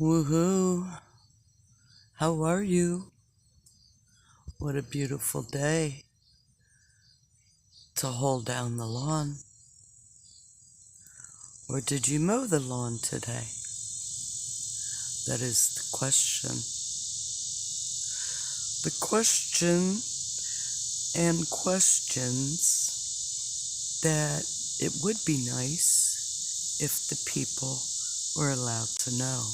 Woohoo! How are you? What a beautiful day to hold down the lawn. Or did you mow the lawn today? That is the question. The question and questions that it would be nice if the people were allowed to know.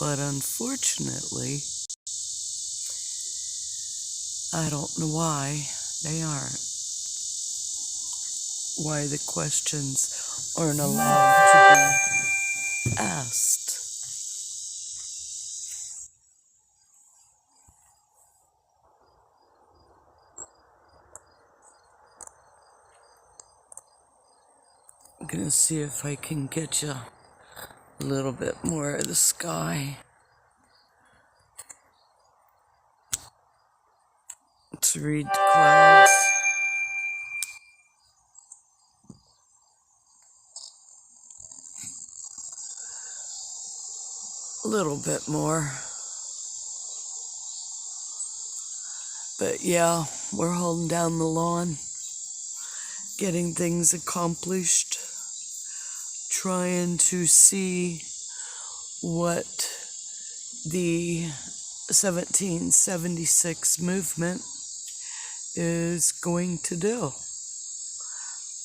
But unfortunately, I don't know why they aren't. Why the questions aren't allowed to be asked. I'm gonna see if I can get you a little bit more of the sky. Let's read the clouds. A little bit more. But yeah, we're holding down the lawn, getting things accomplished, trying to see what the 1776 movement is going to do.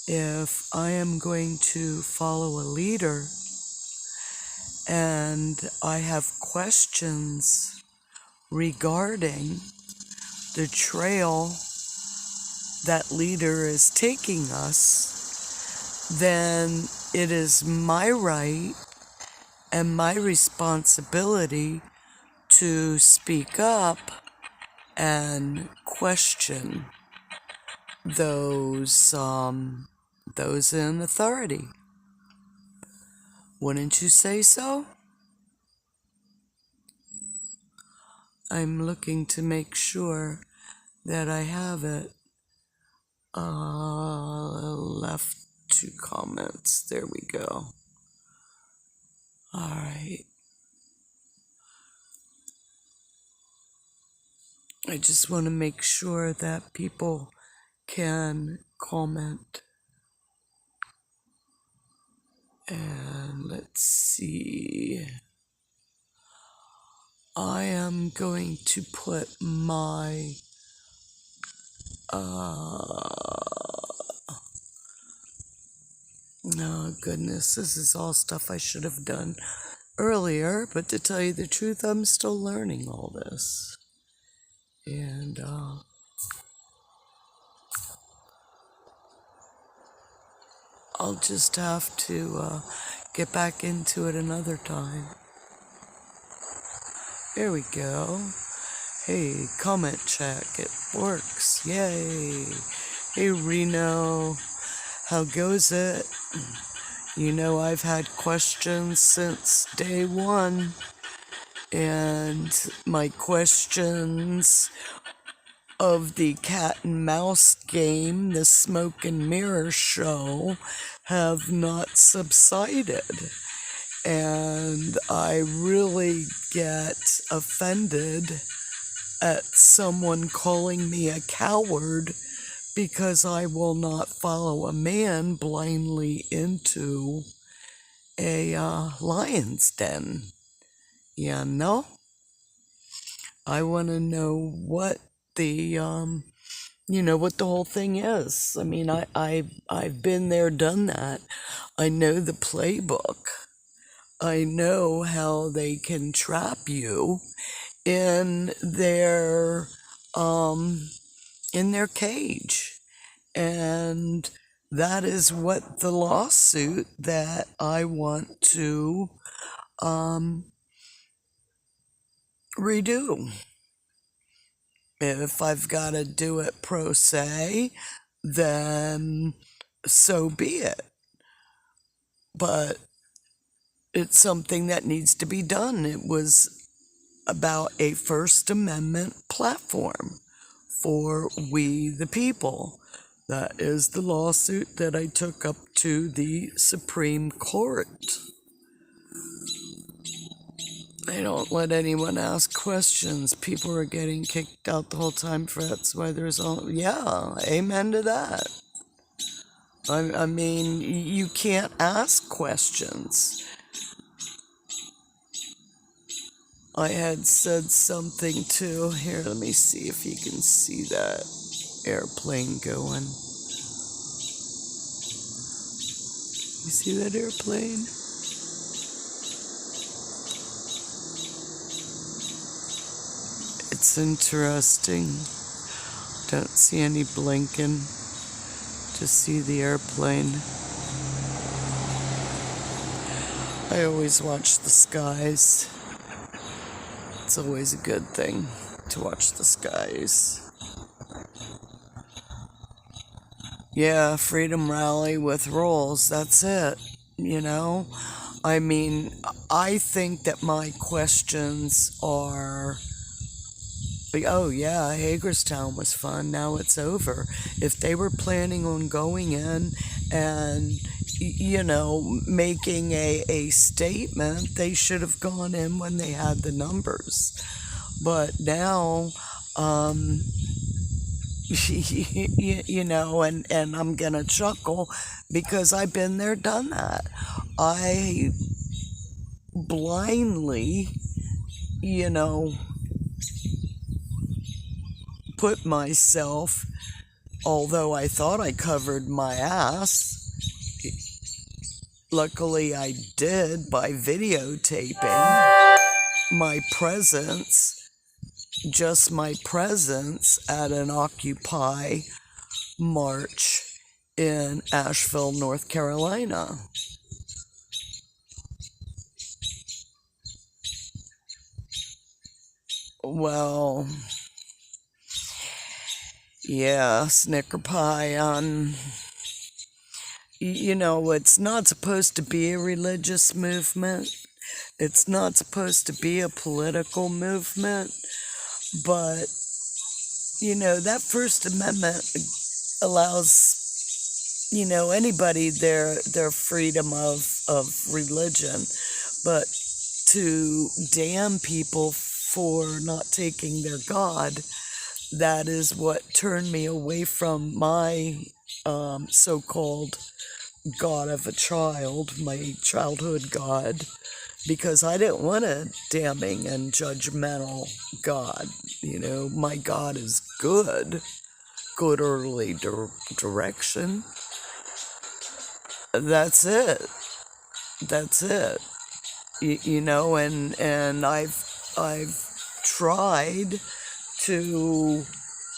If I am going to follow a leader and I have questions regarding the trail that leader is taking us, then it is my right and my responsibility to speak up and question those in authority. Wouldn't you say so? I'm looking to make sure that I have it. Left 2 comments. There we go. All right. I just want to make sure that people can comment. And let's see. I am going to put my oh goodness, this is all stuff I should have done earlier, but to tell you the truth, I'm still learning all this. And I'll just have to get back into it another time. There we go. Hey, comment check, it works, yay. Hey Reno, how goes it? You know I've had questions since day one, and my questions of the cat and mouse game, the smoke and mirror show, have not subsided. And I really get offended at someone calling me a coward because I will not follow a man blindly into a lion's den. You know? I want to know what the what the whole thing is. I mean, I've been there, done that. I know the playbook. I know how they can trap you in their cage. And that is what the lawsuit that I want to redo. If I've got to do it pro se, then so be it. But it's something that needs to be done. It was about a First Amendment platform for we the people. That is the lawsuit that I took up to the Supreme Court. They don't let anyone ask questions. People are getting kicked out the whole time for that's why there's all, yeah, amen to that. I mean, you can't ask questions. I had said something too. Here, let me see if you can see that airplane going. You see that airplane? It's interesting. Don't see any blinking. Just see the airplane. I always watch the skies. It's always a good thing to watch the skies. Yeah, freedom rally with rules, that's it, you know? I mean, I think that my questions are, oh yeah, Hagerstown was fun, now it's over. If they were planning on going in and, you know, making a statement, they should have gone in when they had the numbers. But now, you know, and I'm gonna chuckle because I've been there, done that. I blindly, you know, put myself, although I thought I covered my ass, luckily I did by videotaping my presence, just my presence at an Occupy march in Asheville, North Carolina. Well, yeah, Snicker pie on, you know, it's not supposed to be a religious movement. It's not supposed to be a political movement. But, you know, that First Amendment allows, you know, anybody their freedom of religion. But to damn people for not taking their God, that is what turned me away from my so-called God of a child, my childhood God, because I didn't want a damning and judgmental God. You know, my God is good orderly direction. That's it. That's it. You know, and I've tried to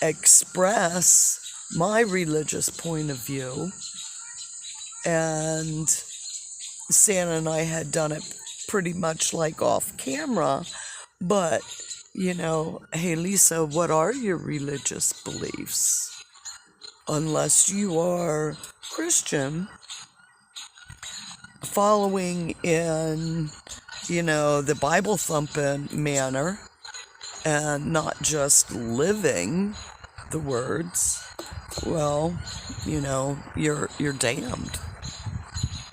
express my religious point of view, and Santa and I had done it pretty much like off camera, but, you know, hey Lisa, what are your religious beliefs? Unless you are Christian, following in, you know, the Bible thumping manner, and not just living the words, well, you know, you're damned.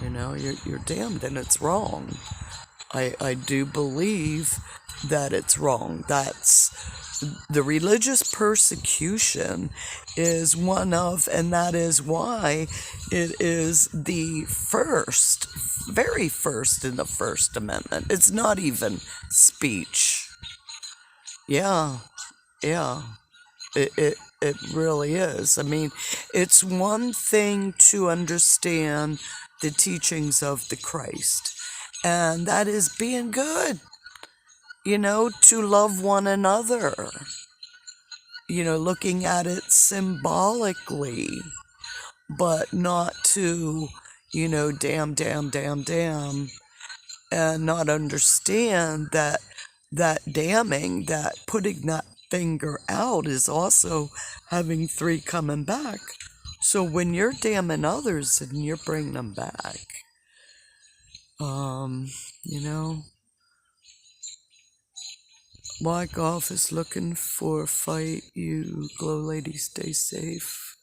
You know, you're damned, and it's wrong. I do believe that it's wrong. That's the religious persecution is one of, and that is why it is the first, very first in the First Amendment. It's not even speech. Yeah. It really is. I mean, it's one thing to understand the teachings of the Christ, and that is being good, you know, to love one another, you know, looking at it symbolically, but not to, you know, damn, and not understand that damning, that putting that finger out is also having three coming back. So when you're damning others and you're bringing them back, you know, White Golf is looking for a fight. You GLoLady, stay safe.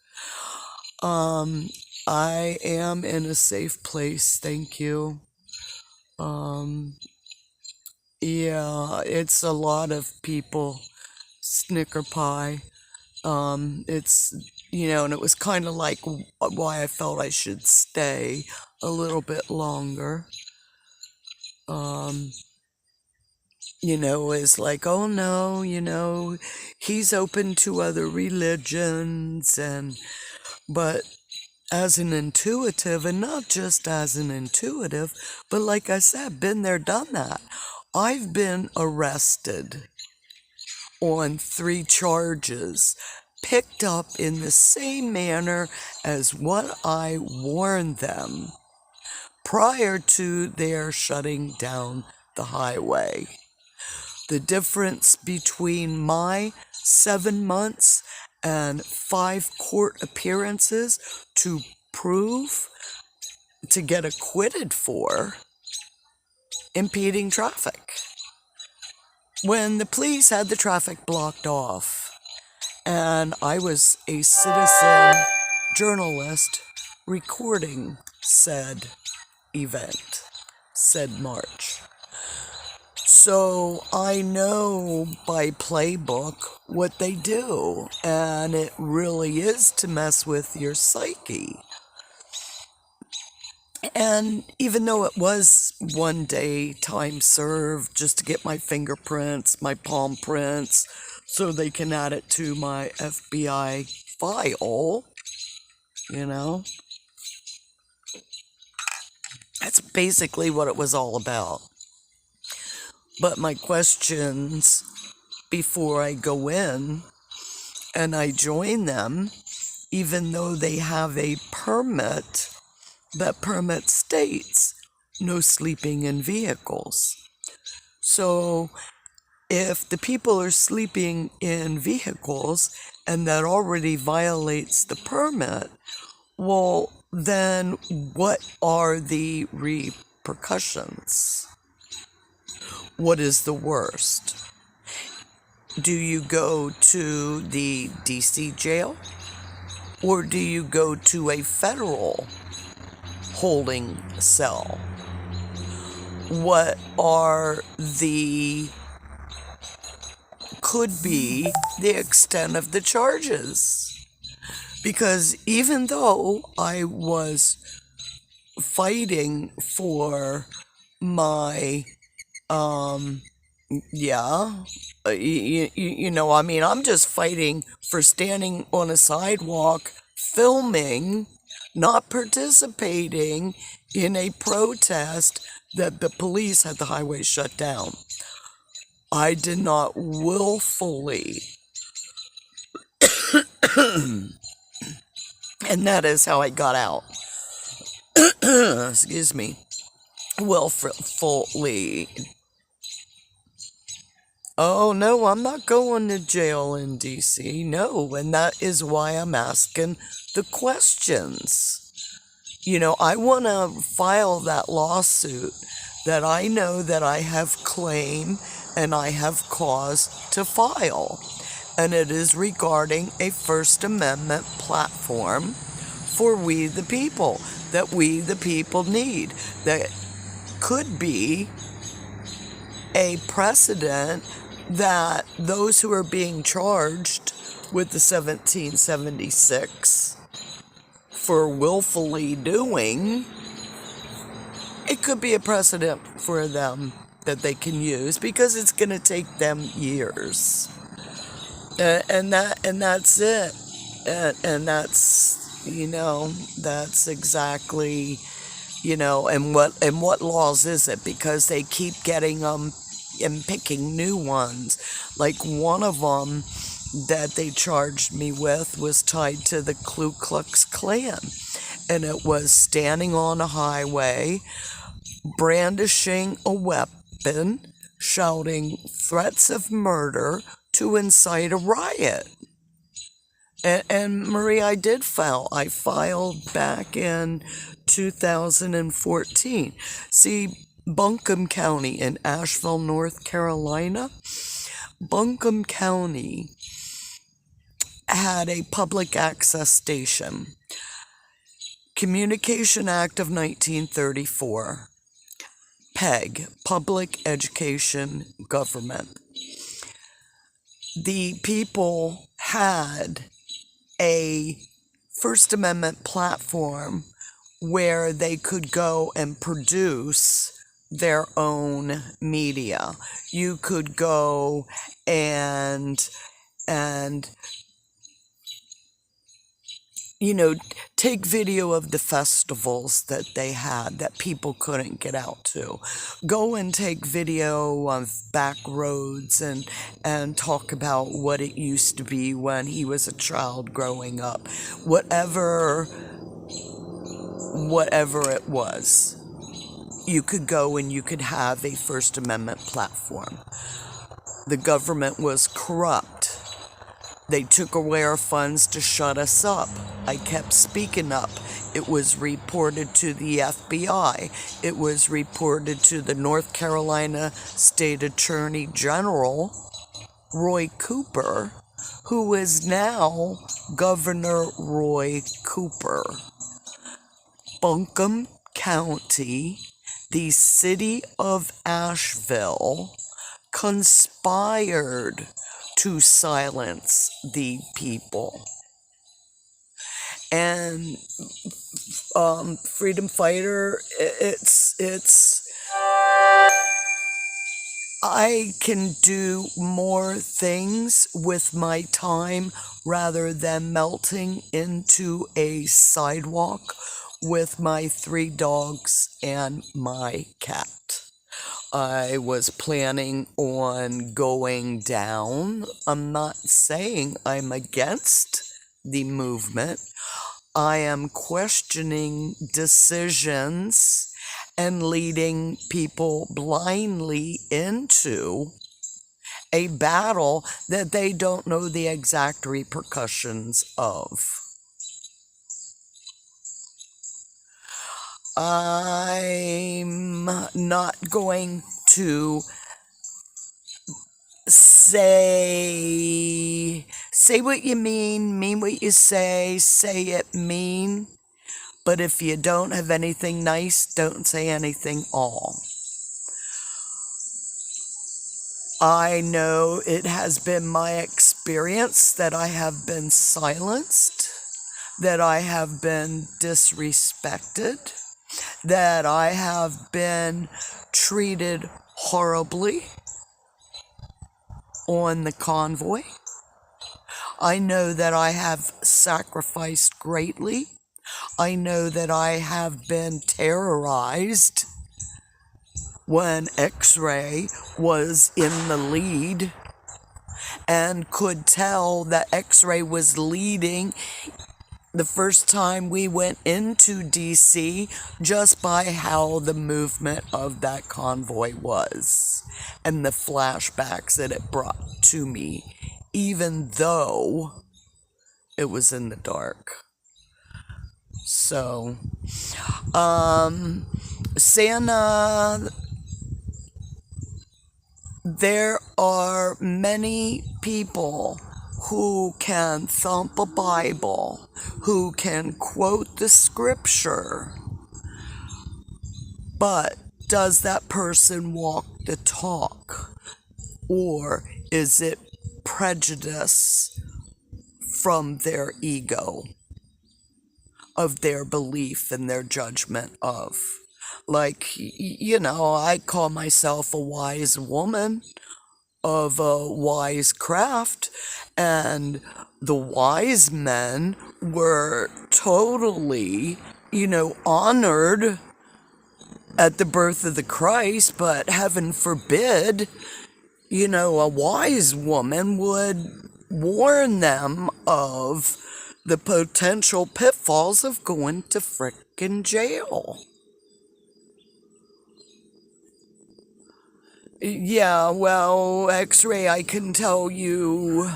I am in a safe place, thank you. Yeah, it's a lot of people. Snicker pie. It's, and it was kind of like why I felt I should stay a little bit longer. Um, is like, oh no, he's open to other religions, but as an intuitive, and not just as an intuitive, but like I said, been there, done that. I've been arrested on 3 charges, picked up in the same manner as what I warned them prior to their shutting down the highway. The difference between my 7 months and 5 court appearances to prove, to get acquitted for impeding traffic, when the police had the traffic blocked off. And I was a citizen journalist recording said event, said march. So I know by playbook what they do, and it really is to mess with your psyche. And even though it was 1 day time served just to get my fingerprints, my palm prints, so they can add it to my FBI file, that's basically what it was all about. But my questions before I go in and I join them, even though they have a permit, that permit states no sleeping in vehicles. So if the people are sleeping in vehicles and that already violates the permit, well, then what are the repercussions? What is the worst? Do you go to the DC jail? Or do you go to a federal holding cell? What are could be the extent of the charges? Because even though I was fighting for my, I'm just fighting for standing on a sidewalk, filming, not participating in a protest that the police had the highway shut down. I did not willfully, and that is how I got out. Excuse me. Willfully. Oh, no, I'm not going to jail in DC. No, and that is why I'm asking the questions. I want to file that lawsuit that I know that I have claim and I have cause to file. And it is regarding a First Amendment platform for we the people, that we the people need, that could be a precedent that those who are being charged with the 1776 for willfully doing, it could be a precedent for them that they can use, because it's going to take them years. And that's it. And that's, that's exactly, and what laws is it? Because they keep getting them and picking new ones. Like one of them that they charged me with was tied to the Ku Klux Klan. And it was standing on a highway, brandishing a weapon, shouting threats of murder to incite a riot. And Marie, I did file. I filed back in 2014. See, Buncombe County in Asheville, North Carolina, Buncombe County had a public access station. Communication Act of 1934. PEG, Public Education Government. The people had a First Amendment platform where they could go and produce their own media. You could go and take video of the festivals that they had that people couldn't get out to. Go and take video of back roads and talk about what it used to be when he was a child growing up. Whatever it was, you could go and you could have a First Amendment platform. The government was corrupt. They took away our funds to shut us up. I kept speaking up. It was reported to the FBI. It was reported to the North Carolina State Attorney General, Roy Cooper, who is now Governor Roy Cooper. Buncombe County, the city of Asheville, conspired to silence the people. And freedom fighter, I can do more things with my time rather than melting into a sidewalk with my 3 dogs and my cat. I was planning on going down. I'm not saying I'm against the movement. I am questioning decisions and leading people blindly into a battle that they don't know the exact repercussions of. I'm not going to say what you mean what you say it mean. But if you don't have anything nice, don't say anything all. I know it has been my experience that I have been silenced, that I have been disrespected, that I have been treated horribly on the convoy. I know that I have sacrificed greatly. I know that I have been terrorized when X-Ray was in the lead and could tell that X-Ray was leading the first time we went into DC just by how the movement of that convoy was and the flashbacks that it brought to me, even though it was in the dark. So, Santa, there are many people who can thump a Bible, who can quote the scripture, but does that person walk the talk? Or is it prejudice from their ego, of their belief and their judgment of? Like, I call myself a wise woman of a wise craft, and the wise men were totally, honored at the birth of the Christ, but heaven forbid, a wise woman would warn them of the potential pitfalls of going to frickin' jail. Yeah, well, X-Ray, I can tell you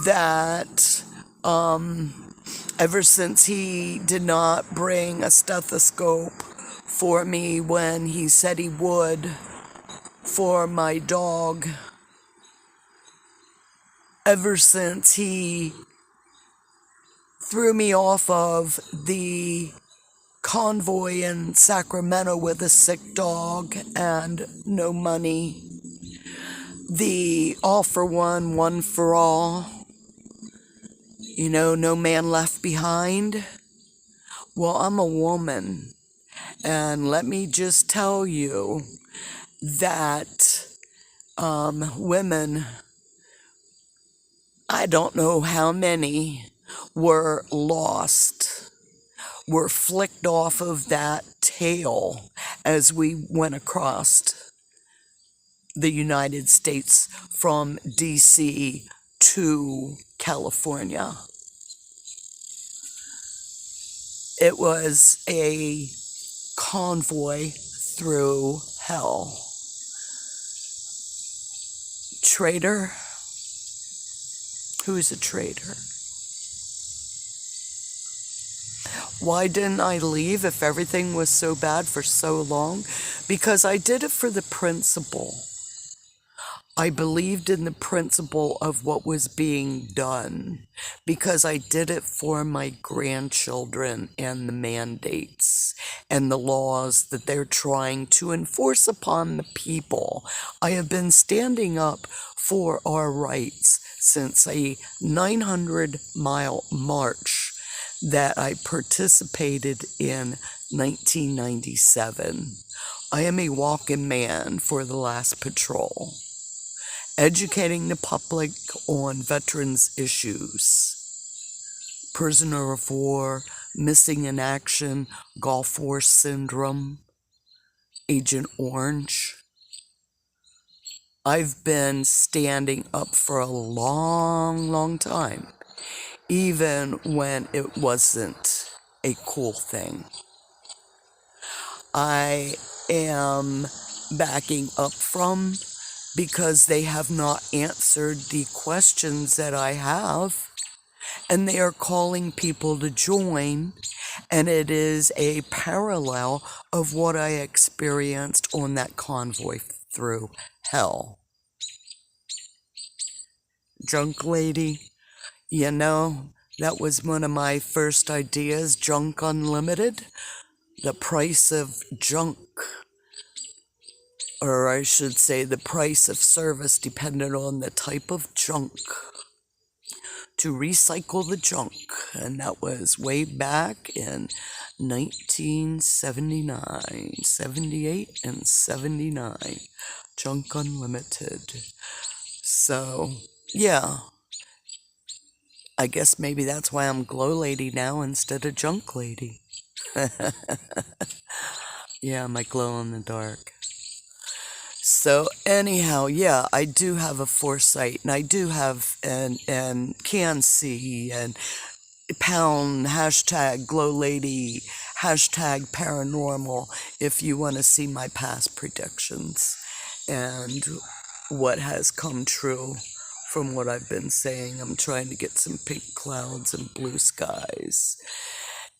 that ever since he did not bring a stethoscope for me when he said he would for my dog, ever since he threw me off of the convoy in Sacramento with a sick dog and no money. The all for one, one for all. No man left behind. Well, I'm a woman, and let me just tell you that women, I don't know how many, were lost, were flicked off of that tail as we went across the United States from DC to California. It was a convoy through hell. Traitor? Who is a traitor? Why didn't I leave if everything was so bad for so long? Because I did it for the principle. I believed in the principle of what was being done because I did it for my grandchildren and the mandates and the laws that they're trying to enforce upon the people. I have been standing up for our rights since a 900-mile march that I participated in 1997. I am a walking man for the last patrol, educating the public on veterans issues, prisoner of war, missing in action, Gulf War syndrome, Agent Orange. I've been standing up for a long, long time, even when it wasn't a cool thing. I am backing up from because they have not answered the questions that I have, and they are calling people to join, and it is a parallel of what I experienced on that convoy through hell. GLoLady, that was one of my first ideas, Junk Unlimited. The price of junk, or I should say the price of service, depended on the type of junk, to recycle the junk. And that was way back in 1979, 78 and 79. Junk Unlimited. So, yeah. I guess maybe that's why I'm GLoLady now instead of GLoLady. Yeah, my glow in the dark. So anyhow, yeah, I do have a foresight, and I do have and can see and pound hashtag GLoLady, hashtag paranormal if you want to see my past predictions and what has come true from what I've been saying. I'm trying to get some pink clouds and blue skies.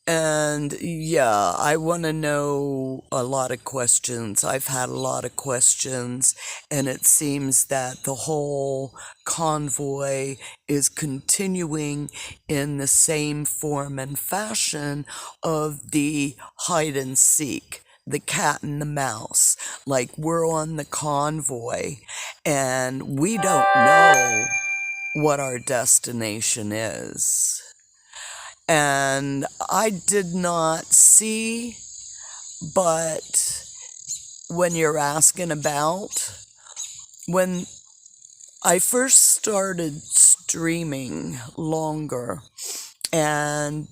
And yeah, I want to know a lot of questions. I've had a lot of questions, and it seems that the whole convoy is continuing in the same form and fashion of the hide and seek, the cat and the mouse. Like, we're on the convoy, and we don't know what our destination is. And I did not see, but when you're asking about, when I first started streaming longer, and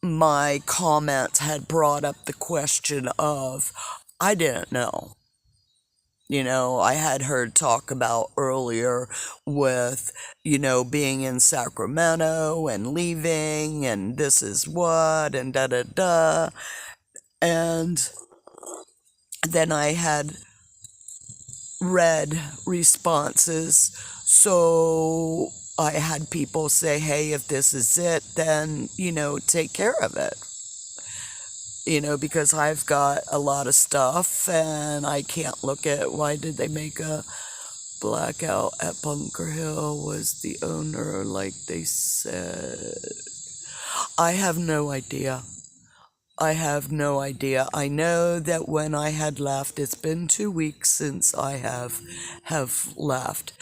my comments had brought up the question of, I didn't know. I had heard talk about earlier with, being in Sacramento and leaving, and this is what, and da-da-da. And then I had read responses, so I had people say, hey, if this is it, then, take care of it. Because I've got a lot of stuff, and I can't look at why did they make a blackout at Bunker Hill, was the owner, like they said. I have no idea. I have no idea. I know that when I had left, it's been 2 weeks since I have left.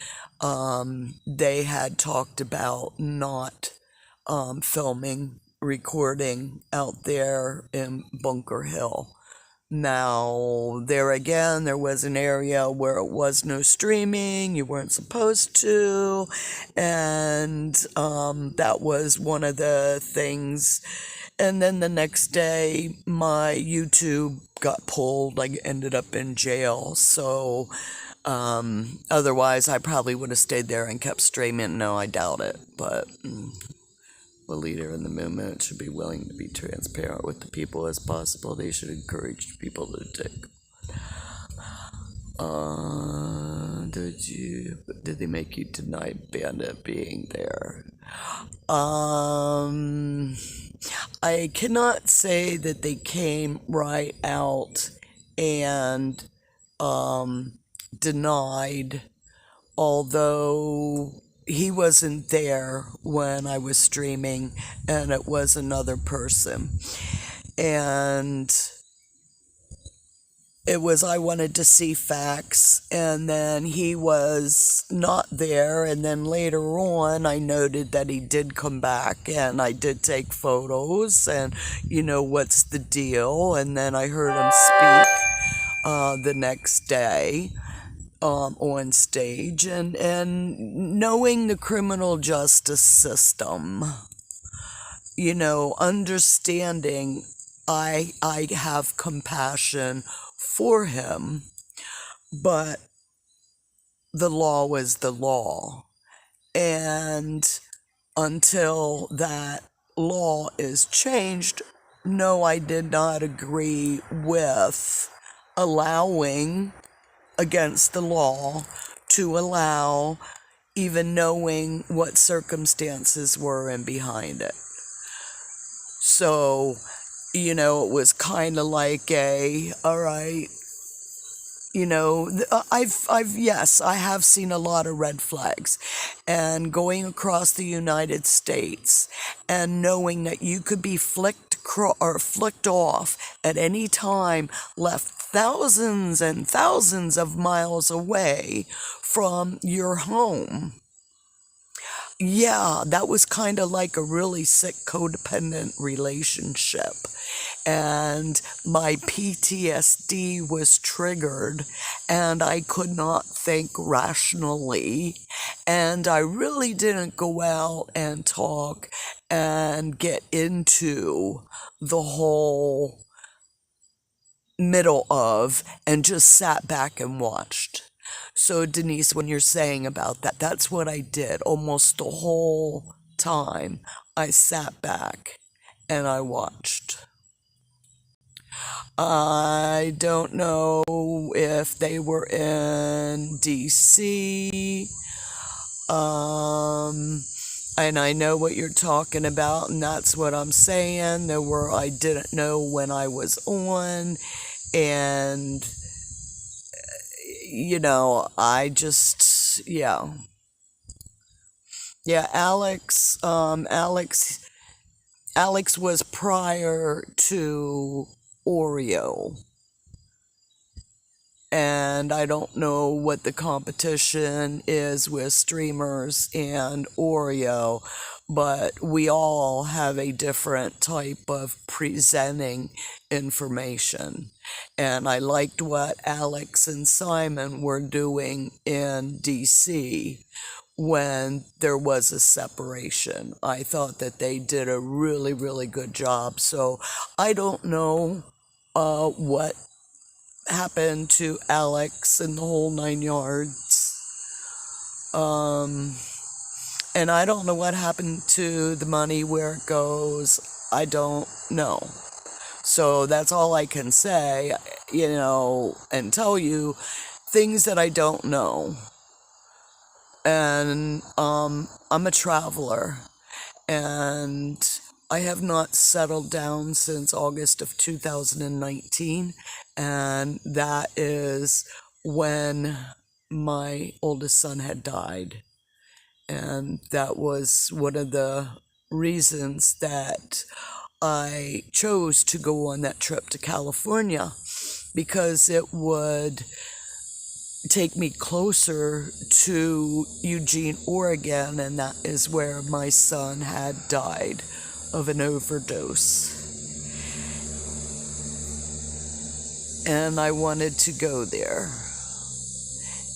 They had talked about not filming, recording out there in Bunker Hill. Now, there again, there was an area where it was no streaming, you weren't supposed to, and that was one of the things. And then the next day, my YouTube got pulled. I ended up in jail. So, otherwise, I probably would have stayed there and kept streaming. No, I doubt it. But the leader in the movement should be willing to be transparent with the people as possible. They should encourage people to take. Did they make you deny Bandit being there? I cannot say that they came right out and denied, although he wasn't there when I was streaming and it was another person. And it was, I wanted to see facts, and then he was not there, and then later on I noted that he did come back, and I did take photos, and what's the deal, and then I heard him speak the next day on stage, and knowing the criminal justice system, understanding, I have compassion for him, but the law was the law. And until that law is changed, no, I did not agree with allowing, against the law, to allow, even knowing what circumstances were in behind it. So, it was kind of like all right, yes, I have seen a lot of red flags, and going across the United States and knowing that you could be flicked off at any time, left thousands and thousands of miles away from your home. Yeah, that was kind of like a really sick codependent relationship. And my PTSD was triggered, and I could not think rationally. And I really didn't go out and talk and get into the whole middle of, and just sat back and watched. So, Denise, when you're saying about that, that's what I did almost the whole time. I sat back and I watched. I don't know if they were in DC, and I know what you're talking about, and that's what I'm saying. I didn't know when I was on, and I just, yeah. Alex was prior to Oreo, and I don't know what the competition is with streamers and Oreo, but we all have a different type of presenting information. And I liked what Alex and Simon were doing in DC when there was a separation. I thought that they did a really, really good job. So I don't know what happened to Alex and the whole 9 yards. And I don't know what happened to the money, where it goes. I don't know. So that's all I can say, and tell you things that I don't know. And I'm a traveler, and I have not settled down since August of 2019, and that is when my oldest son had died. And that was one of the reasons that I chose to go on that trip to California because it would take me closer to Eugene, Oregon, and that is where my son had died of an overdose. And I wanted to go there.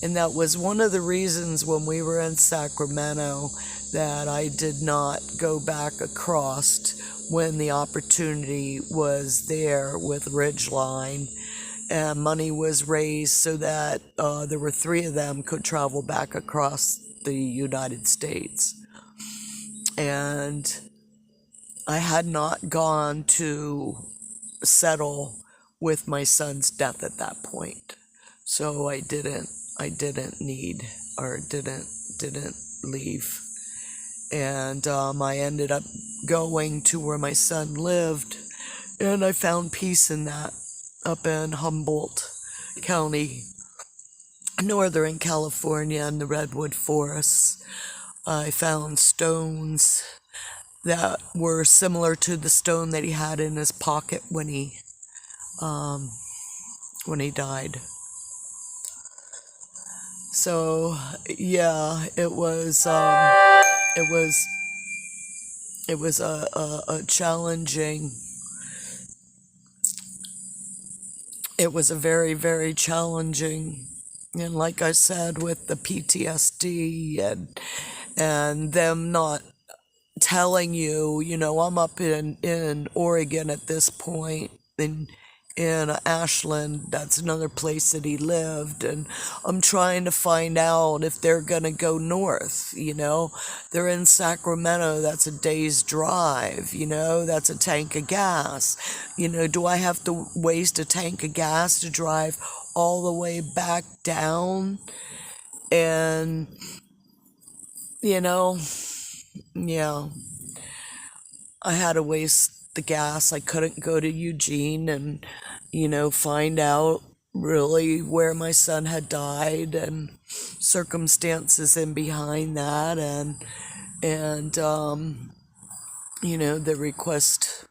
And that was one of the reasons when we were in Sacramento that I did not go back across when the opportunity was there with Ridgeline, and money was raised so that there were 3 of them could travel back across the United States. And I had not gone to settle with my son's death at that point, so I didn't need or didn't leave. And I ended up going to where my son lived, and I found peace in that, up in Humboldt County, Northern California, in the redwood forests. I found stones that were similar to the stone that he had in his pocket when he died. So yeah, it was a challenging. It was a very, very challenging, and like I said, with the PTSD and them not telling you, I'm up in Oregon at this point, in Ashland, that's another place that he lived, and I'm trying to find out if they're gonna go north, They're in Sacramento, that's a day's drive, that's a tank of gas. Do I have to waste a tank of gas to drive all the way back down? And, yeah, I had to waste the gas. I couldn't go to Eugene and, find out really where my son had died and circumstances in behind that, and the request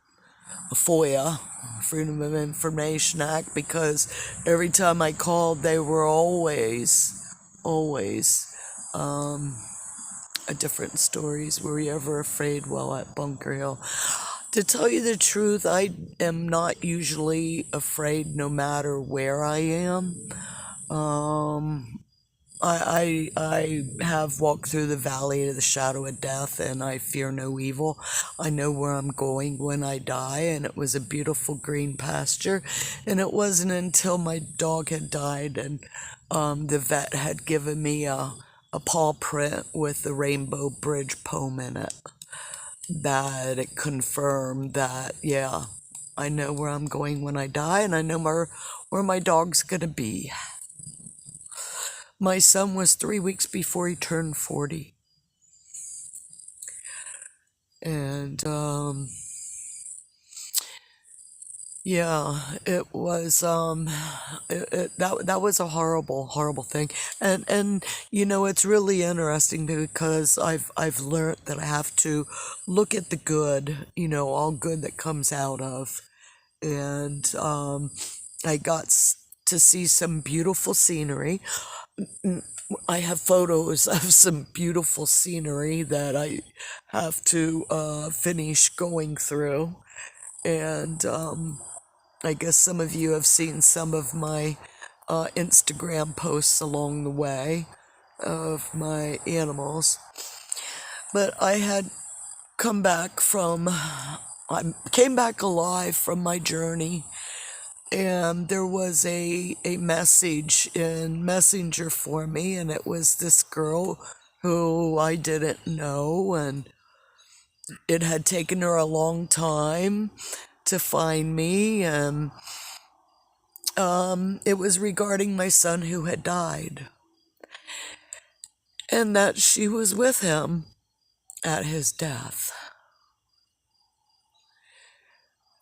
a FOIA, Freedom of Information Act, because every time I called, they were always different stories. Were you ever afraid while at Bunker Hill? To tell you the truth, I am not usually afraid no matter where I am. I have walked through the valley of the shadow of death, and I fear no evil. I know where I'm going when I die, and it was a beautiful green pasture. And it wasn't until my dog had died and the vet had given me a paw print with the Rainbow Bridge poem in it that it confirmed that, yeah, I know where I'm going when I die, and I know where my dog's gonna be. My son was 3 weeks before he turned 40. And, yeah, it was, that was a horrible thing. And, it's really interesting because I've learned that I have to look at the good, all good that comes out of. And, I got to see some beautiful scenery. I have photos of some beautiful scenery that I have to finish going through. And I guess some of you have seen some of my Instagram posts along the way of my animals. But I had come back I came back alive from my journey, and there was a message in Messenger for me, and it was this girl who I didn't know, and it had taken her a long time to find me, and it was regarding my son who had died, and that she was with him at his death.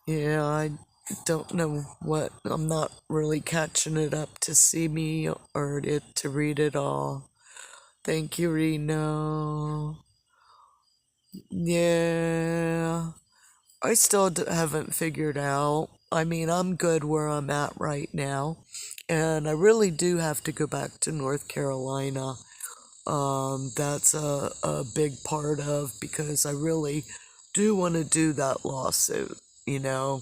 Yeah, I don't know what, I'm not really catching it up to see me or to read it all. Thank you, Reno. Yeah, I still haven't figured out. I mean, I'm good where I'm at right now, and I really do have to go back to North Carolina. That's a big part of because I really do want to do that lawsuit, you know.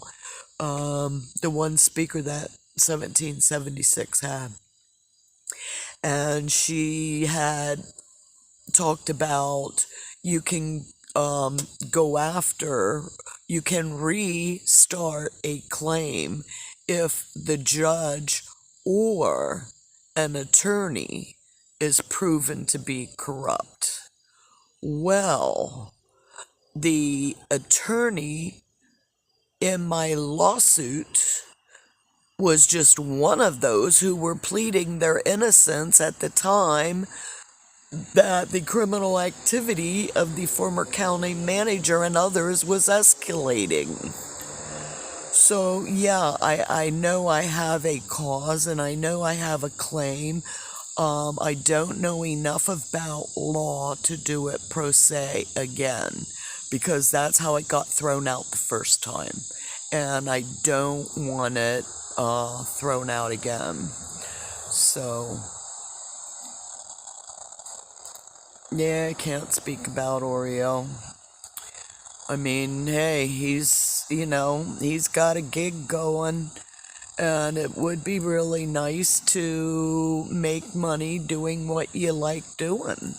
The one speaker that 1776 had. And she had talked about you can um, go after, you can restart a claim if the judge or an attorney is proven to be corrupt. Well, the attorney in my lawsuit was just one of those who were pleading their innocence at the time that the criminal activity of the former county manager and others was escalating. So, yeah, I know I have a cause and I know I have a claim. I don't know enough about law to do it pro se again because that's how it got thrown out the first time. And I don't want it thrown out again. So, yeah, I can't speak about Oreo. I mean, hey, he's got a gig going, and it would be really nice to make money doing what you like doing.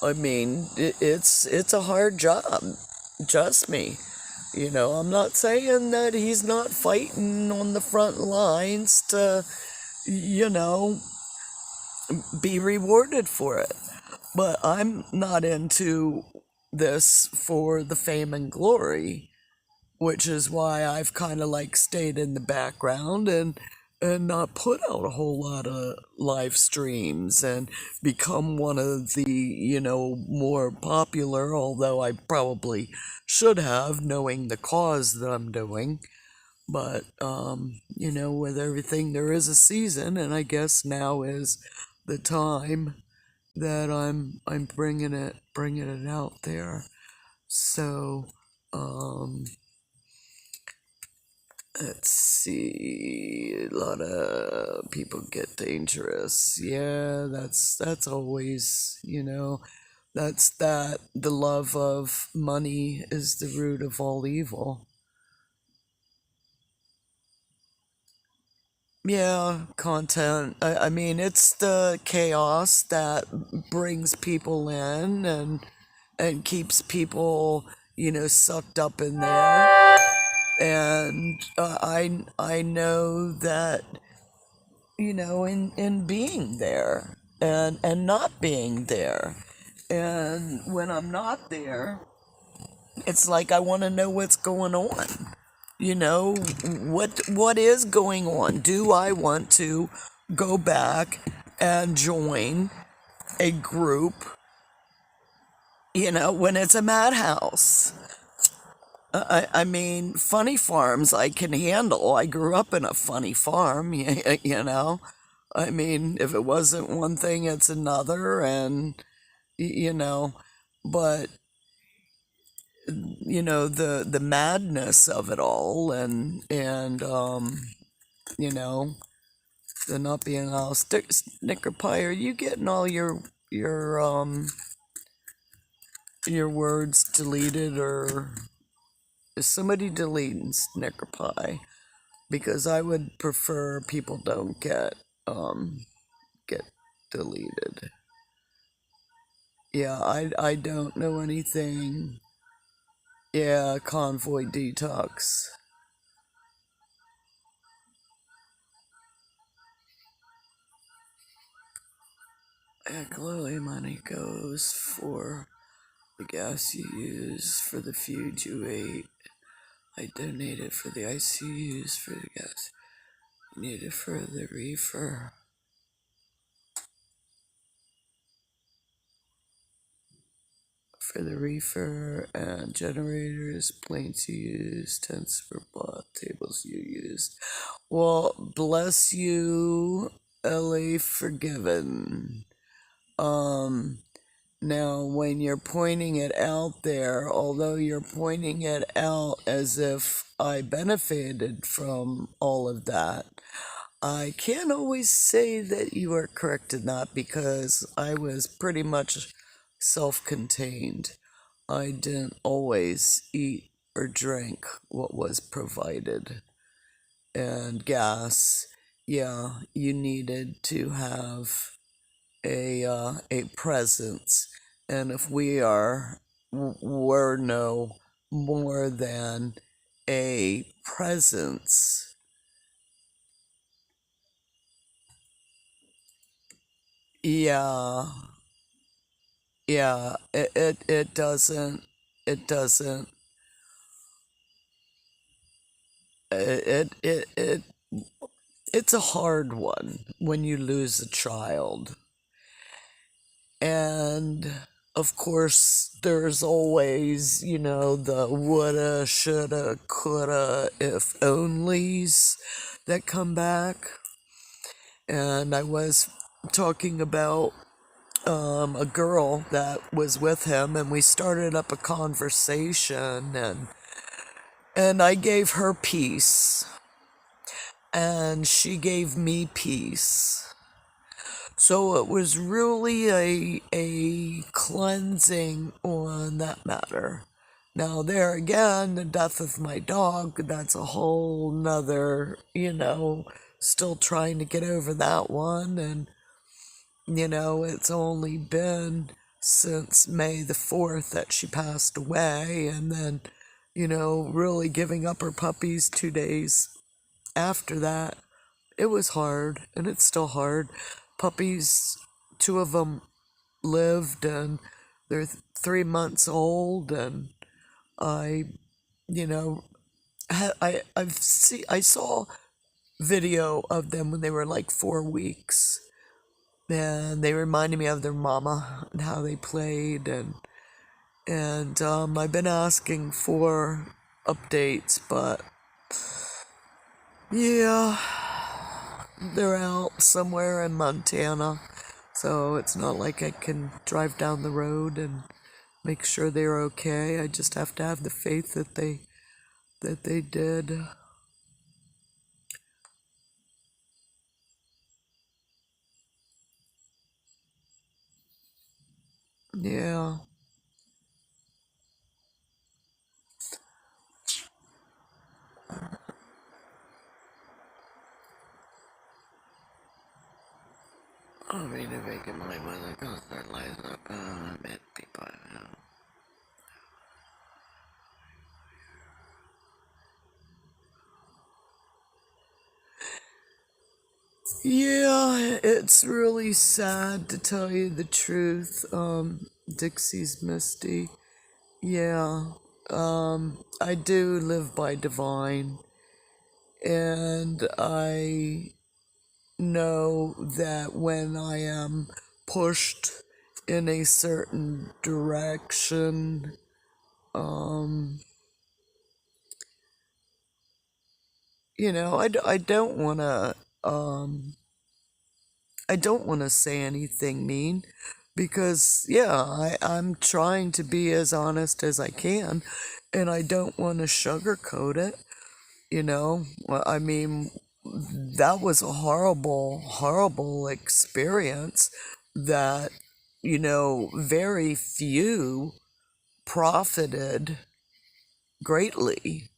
I mean, it's a hard job, trust me. I'm not saying that he's not fighting on the front lines to, you know, be rewarded for it. But I'm not into this for the fame and glory, which is why I've kind of like stayed in the background and not put out a whole lot of live streams and become one of the, more popular, although I probably should have, knowing the cause that I'm doing. But, with everything, there is a season, and I guess now is the time that I'm bringing it out there. So, um, let's see. A lot of people get dangerous. Yeah, that's always, that's that the love of money is the root of all evil. Yeah, content. I mean, it's the chaos that brings people in and keeps people, sucked up in there. And I know that, in being there and not being there. And when I'm not there, it's like I want to know what's going on. What is going on? Do I want to go back and join a group, when it's a madhouse? I mean, funny farms I can handle. I grew up in a funny farm, you know. I mean, if it wasn't one thing, it's another, and you know, but the madness of it all, and you know, the not being all snicker pie. Are you getting all your words deleted, or is somebody deleting snicker pie? Because I would prefer people don't get deleted. Yeah, I don't know anything. Yeah, convoy detox. Yeah, clearly money goes for the gas you use, for the food you ate. I donated for the ice you use, for the gas you needed for the reefer. For the reefer and generators, planes you used, tents for plot, tables you used. Well, bless you, LA Forgiven. Um, Now, when you're pointing it out there, although you're pointing it out as if I benefited from all of that, I can't always say that you are correct in that because I was pretty much self contained. I didn't always eat or drink what was provided. And gas, yeah, you needed to have a presence. And if we're no more than a presence, yeah, yeah, it doesn't, it it's a hard one when you lose a child. And of course, there's always, the woulda, shoulda, coulda, if onlys that come back. And I was talking about a girl that was with him, and we started up a conversation, and I gave her peace, and she gave me peace. So it was really a cleansing on that matter. Now, there again, the death of my dog, that's a whole nother, still trying to get over that one. And, it's only been since May the 4th that she passed away. And then, really giving up her puppies 2 days after that. It was hard, and it's still hard. Puppies, two of them lived, and they're 3 months old, and I, you know, I saw video of them when they were like 4 weeks, and they reminded me of their mama and how they played, and I've been asking for updates, but yeah, they're out somewhere in Montana, so it's not like I can drive down the road and make sure they're okay. I just have to have the faith that they did. Yeah. I mean, if I get my mother goes their lives up, met people. Yeah, it's really sad to tell you the truth. Dixie's Misty. Yeah. I do live by divine, and I know that when I am pushed in a certain direction, I don't want to, I don't want to say anything mean because, yeah, I'm trying to be as honest as I can, and I don't want to sugarcoat it, Well, I mean, that was a horrible, horrible experience that, very few profited greatly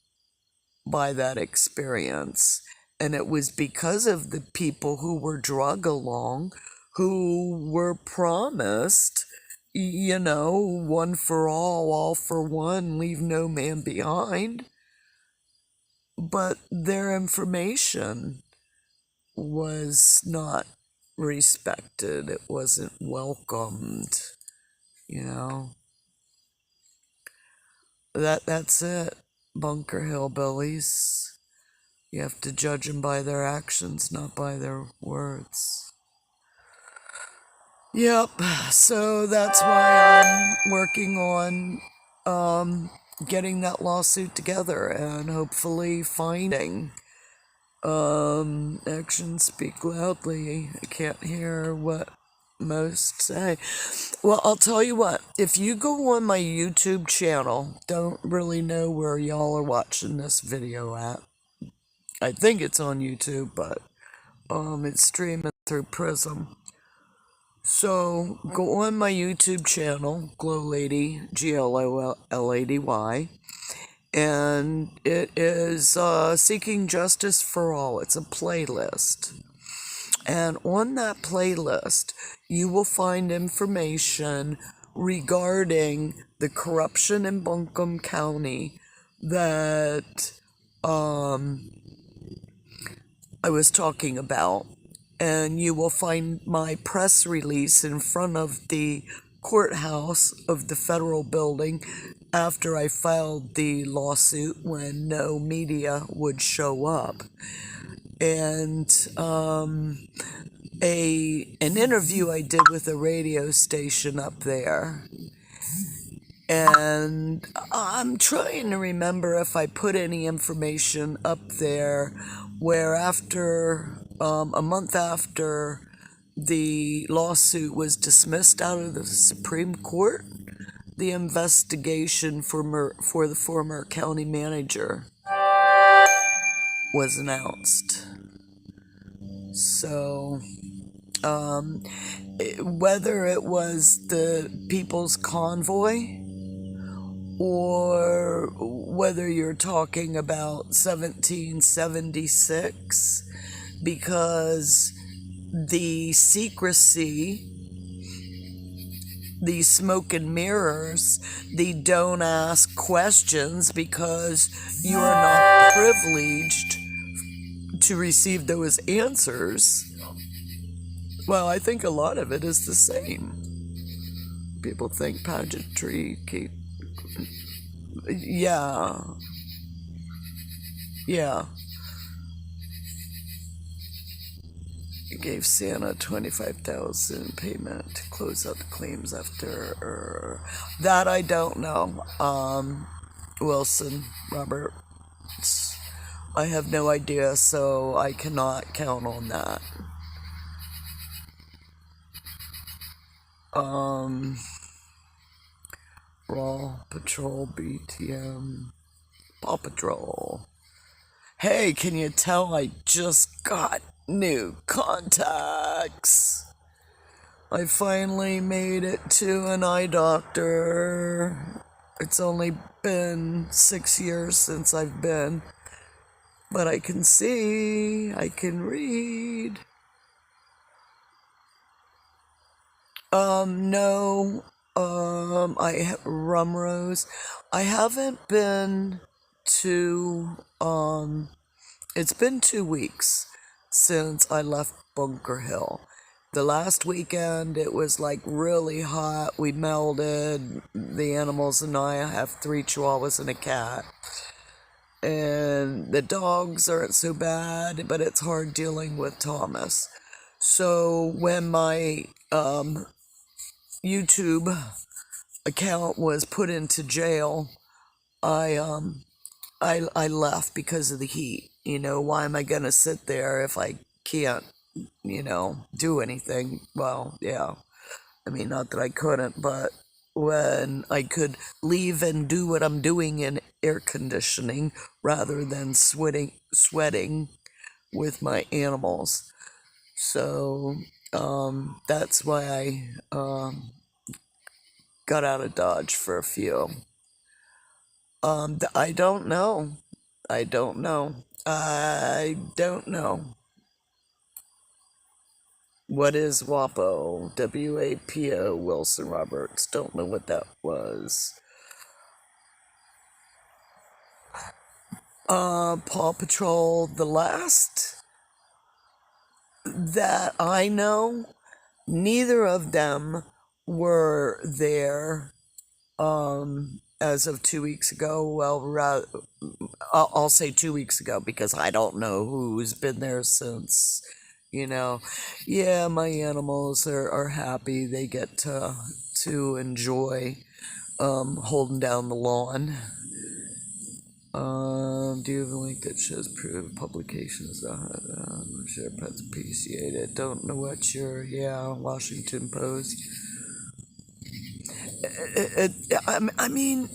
by that experience. And it was because of the people who were drug along, who were promised, one for all for one, leave no man behind. But their information was not respected, it wasn't welcomed, you know. That's it. Bunker hillbillies. You have to judge them by their actions, not by their words. Yep, so that's why I'm working on getting that lawsuit together and hopefully finding actions speak loudly. I can't hear what most say. Well, I'll tell you what, if you go on my YouTube channel, don't really know where y'all are watching this video at. I think it's on YouTube, but it's streaming through Prism. So go on my YouTube channel, GLoLady, GLoLady, and it is Seeking Justice for All. It's a playlist. And on that playlist, you will find information regarding the corruption in Buncombe County that I was talking about. And you will find my press release in front of the courthouse of the federal building after I filed the lawsuit when no media would show up. And an interview I did with a radio station up there. And I'm trying to remember if I put any information up there where after a month after the lawsuit was dismissed out of the Supreme Court, the investigation for the former county manager was announced. So, whether it was the People's Convoy or whether you're talking about 1776, because the secrecy, the smoke and mirrors, the don't ask questions because you are not privileged to receive those answers. Well, I think a lot of it is the same. People think pageantry, yeah. It gave Santa $25,000 payment to close out the claims after that. I don't know. Wilson, Robert. I have no idea, so I cannot count on that. Raw Patrol, BTM, Paw Patrol. Hey, can you tell I just got new contacts? I finally made it to an eye doctor. It's only been 6 years since I've been, but I can see, I can read. No, Rumrose. I haven't been to, it's been 2 weeks since I left Bunker Hill. The last weekend, it was like really hot. We melded, the animals and I have 3 chihuahuas and a cat. And the dogs aren't so bad, but it's hard dealing with Thomas. So when my YouTube account was put into jail, I left because of the heat. You know, why am I gonna sit there if I can't, do anything? Well, yeah. I mean, not that I couldn't, but when I could leave and do what I'm doing in air conditioning rather than sweating with my animals. So, that's why I got out of Dodge for a few. I don't know. What is WAPO? WAPO, Wilson Roberts. Don't know what that was. Paw Patrol, the last that I know, neither of them were there, as of 2 weeks ago. Well, I'll say 2 weeks ago because I don't know who's been there since. Yeah, my animals are happy. They get to enjoy holding down the lawn. Do you have a link that shows proof of publications? I'm sure pets appreciate it. Don't know what Washington Post. I mean,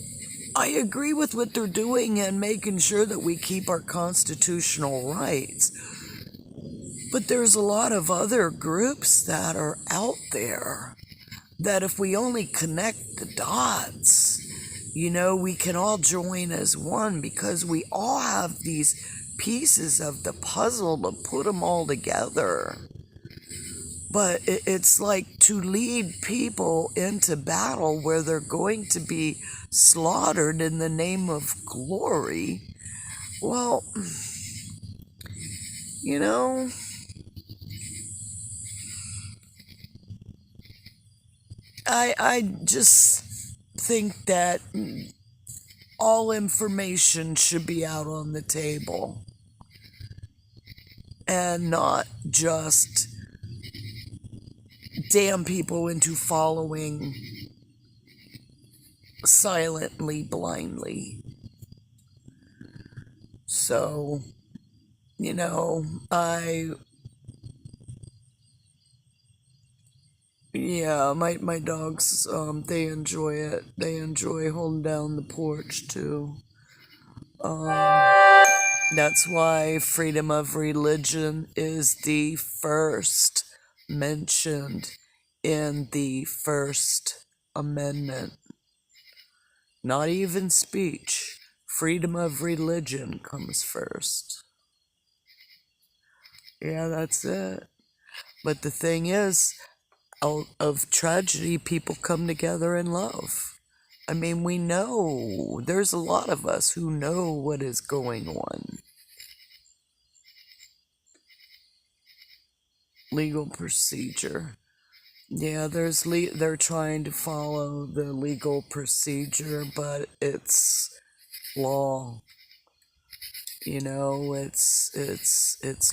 I agree with what they're doing and making sure that we keep our constitutional rights. But there's a lot of other groups that are out there that if we only connect the dots, we can all join as one, because we all have these pieces of the puzzle to put them all together. But it's like to lead people into battle where they're going to be slaughtered in the name of glory. Well, I just think that all information should be out on the table and not just damn people into following silently, blindly. So, my dogs, they enjoy it. They enjoy holding down the porch too. That's why freedom of religion is the first mentioned in the First Amendment. Not even speech. Freedom of religion comes first. Yeah, that's it. But the thing is, out of tragedy, people come together in love. I mean, we know, there's a lot of us who know what is going on. Legal procedure. Yeah, they're trying to follow the legal procedure, but it's law. It's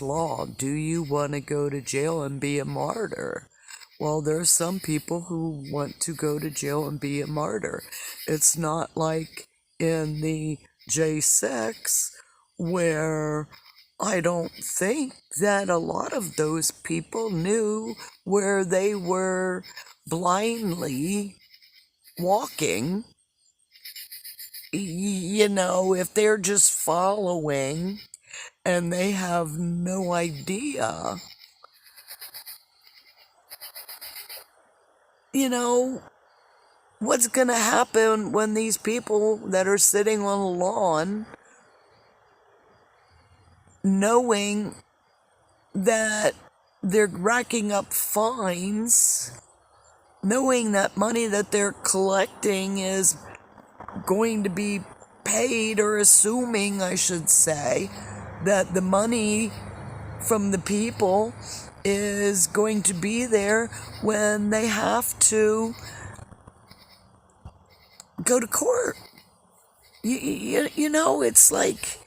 law. Do you want to go to jail and be a martyr? Well, there's some people who want to go to jail and be a martyr. It's not like in the J6 where I don't think that a lot of those people knew where they were blindly walking. If they're just following and they have no idea, what's going to happen when these people that are sitting on the lawn, knowing that they're racking up fines, knowing that money that they're collecting is going to be paid, or assuming, I should say, that the money from the people is going to be there when they have to go to court. It's like,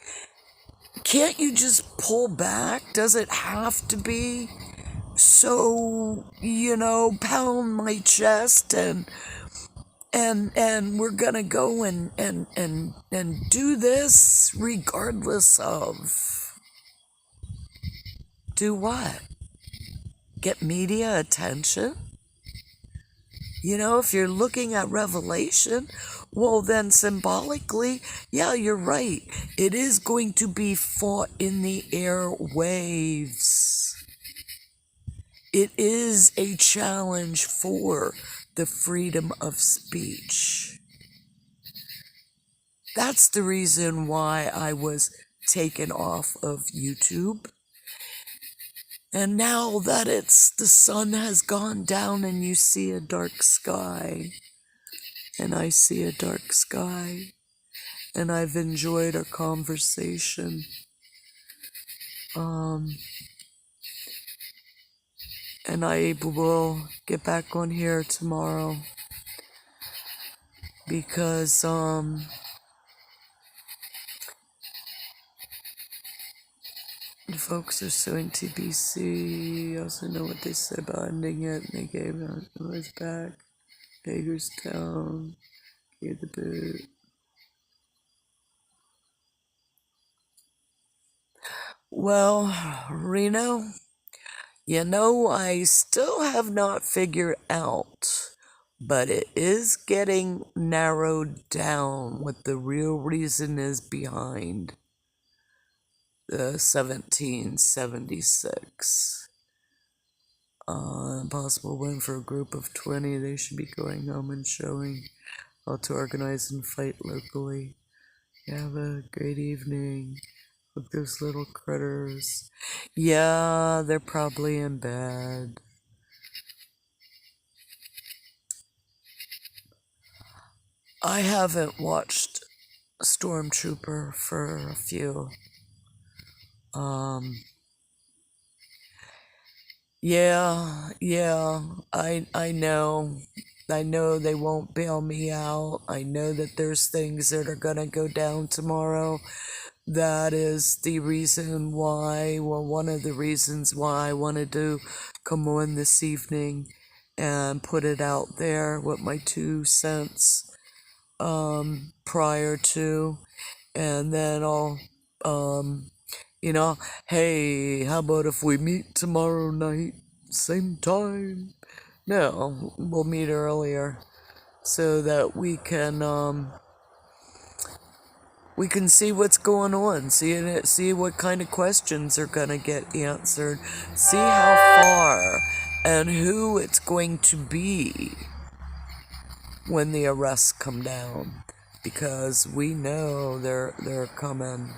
can't you just pull back? Does it have to be so, pound my chest and we're gonna go and do this regardless of do what? Get media attention? If you're looking at Revelation, well then symbolically, yeah, you're right. It is going to be fought in the airwaves. It is a challenge for the freedom of speech. That's the reason why I was taken off of YouTube. And now that the sun has gone down and you see a dark sky, and I see a dark sky, and I've enjoyed our conversation. And I will get back on here tomorrow because, the folks are suing TBC. I also know what they said about ending it, and they gave it back. Hagerstown, gave the boot. Well, Reno, I still have not figured out, but it is getting narrowed down what the real reason is behind the 1776. Possible win for a group of 20. They should be going home and showing how to organize and fight locally. Have a great evening. Look, those little critters. Yeah, they're probably in bed. I haven't watched Stormtrooper for a few. Um, yeah, I know. I know they won't bail me out. I know that there's things that are gonna go down tomorrow. That is the reason why, well, one of the reasons why I wanted to come on this evening and put it out there with my 2 cents prior to, and then I'll, um, you know, hey, how about if we meet tomorrow night, same time? No, we'll meet earlier so that we can see what's going on, see what kind of questions are gonna get answered, see how far and who it's going to be when the arrests come down, because we know they're coming.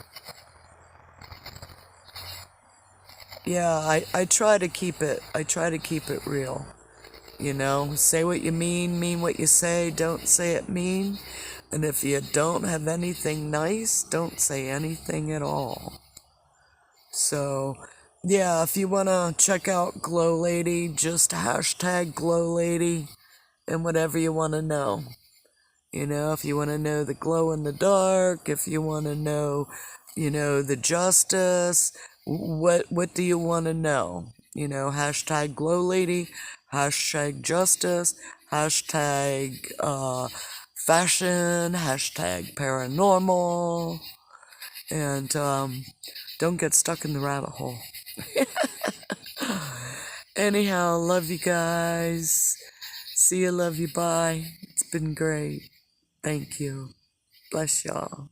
Yeah, I try to keep it real. Say what you mean what you say, don't say it mean. And if you don't have anything nice, don't say anything at all. So, yeah, if you want to check out GLoLady, just hashtag GLoLady and whatever you want to know. If you want to know the glow in the dark, if you want to know, the justice, what do you want to know? Hashtag GLoLady, hashtag justice, hashtag fashion, hashtag paranormal, and don't get stuck in the rabbit hole. Anyhow, love you guys. See you, love you, bye. It's been great. Thank you. Bless y'all.